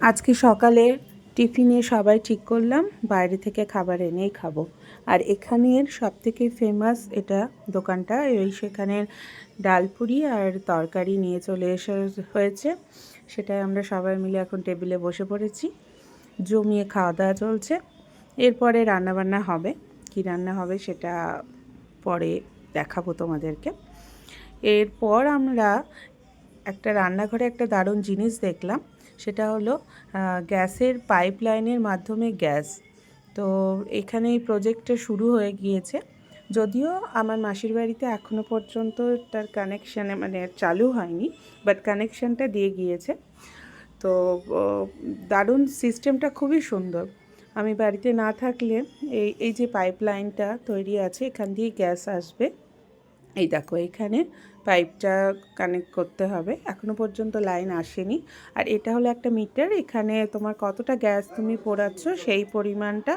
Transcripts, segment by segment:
আজকে সকালে টিফিনে সবাই ঠিক করলাম বাইরে থেকে খাবার এনেই খাবো। আর এখানের সবথেকে ফেমাস এটা দোকানটা, সেখানের ডালপুরি আর তরকারি নিয়ে চলে হয়েছে। সেটাই আমরা সবাই মিলে এখন টেবিলে বসে পড়েছি, জমিয়ে খাওয়া দাওয়া চলছে। এরপরে রান্নাবান্না হবে, কি রান্না হবে সেটা পরে দেখাবো তোমাদেরকে। এরপর আমরা একটা রান্নাঘরে একটা দারুণ জিনিস দেখলাম, সেটা হলো গ্যাসের পাইপলাইনের মাধ্যমে গ্যাস। তো এখানে এই প্রজেক্টটা শুরু হয়ে গিয়েছে, যদিও আমার মাসির বাড়িতে এখনও পর্যন্ত তার কানেকশানে মানে চালু হয়নি, বাট কানেকশানটা দিয়ে গিয়েছে। তো দারুণ সিস্টেমটা খুবই সুন্দর। আমি বাড়িতে না থাকলে এই যে পাইপলাইনটা তৈরি আছে, এখান দিয়ে গ্যাস আসবে। এই দেখো এখানে পাইপটা কানেক্ট করতে হবে, এখনও পর্যন্ত লাইন আসেনি। আর এটা হলো একটা মিটার, এখানে তোমার কতটা গ্যাস তুমি পোড়াচ্ছ সেই পরিমাণটা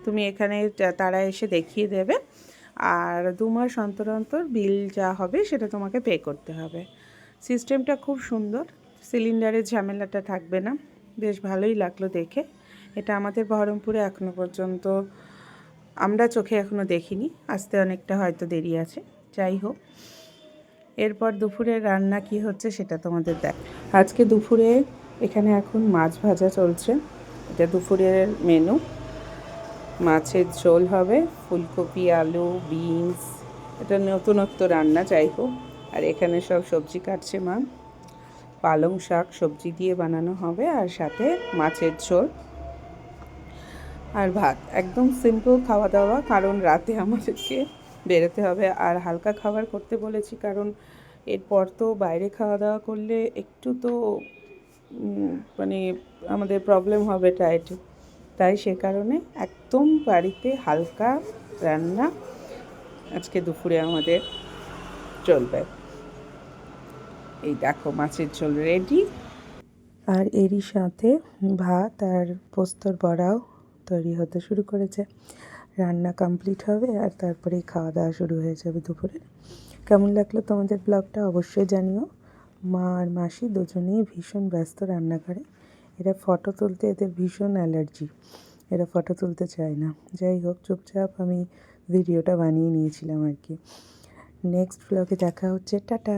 তুমি এখানে তারা এসে দেখিয়ে দেবে। আর 2 মাস অন্তর অন্তর বিল যা হবে সেটা তোমাকে পে করতে হবে। সিস্টেমটা খুব সুন্দর, সিলিন্ডারের ঝামেলাটা থাকবে না, বেশ ভালোই লাগলো দেখে। এটা আমাদের বহরমপুরে এখনও পর্যন্ত আমরা চোখে এখনও দেখিনি, আসতে অনেকটা হয়তো দেরি আছে। যাই হোক, এরপর দুপুরের রান্না কি হচ্ছে সেটা তোমাদের দেখ। আজকে দুপুরে এখানে এখন মাছ ভাজা চলছে, এটা দুপুরের মেনু। মাছের ঝোল হবে, ফুলকপি, আলু, বিনস, এটা নতুনত্ব রান্না। যাই হোক, আর এখানে সব সবজি কাটছে মা, পালং শাক সবজি দিয়ে বানানো হবে, আর সাথে মাছের ঝোল আর ভাত। একদম সিম্পল খাওয়া দাওয়া, কারণ রাতে আমাদেরকে বেরোতে হবে। আর হালকা খাবার করতে বলেছি, কারণ এরপর তো বাইরে খাওয়া দাওয়া করলে একটু তো মানে আমাদের প্রবলেম হবে ডায়েটে, তাই সে কারণে একদম বাড়িতে হালকা রান্না আজকে দুপুরে আমাদের চলবে। এই দেখো মাছের ঝোল রেডি, আর এরই সাথে ভাত আর পোস্তর বড়াও তৈরি হতে শুরু করেছে। রান্না কমপ্লিট হবে আর তারপরেই খাওয়া দাওয়া শুরু হয়ে যাবে দুপুরে। কেমন লাগলো তোমাদের ব্লগটা অবশ্যই জানিও। মা আর মাসি দুজনেই ভীষণ ব্যস্ত রান্নাঘরে। এরা ফটো তুলতে, এদের ভীষণ অ্যালার্জি, এরা ফটো তুলতে চায় না। যাই হোক, চুপচাপ আমি ভিডিওটা বানিয়ে নিয়েছিলাম আর কি। নেক্সট ব্লগে দেখা হচ্ছে, টাটা।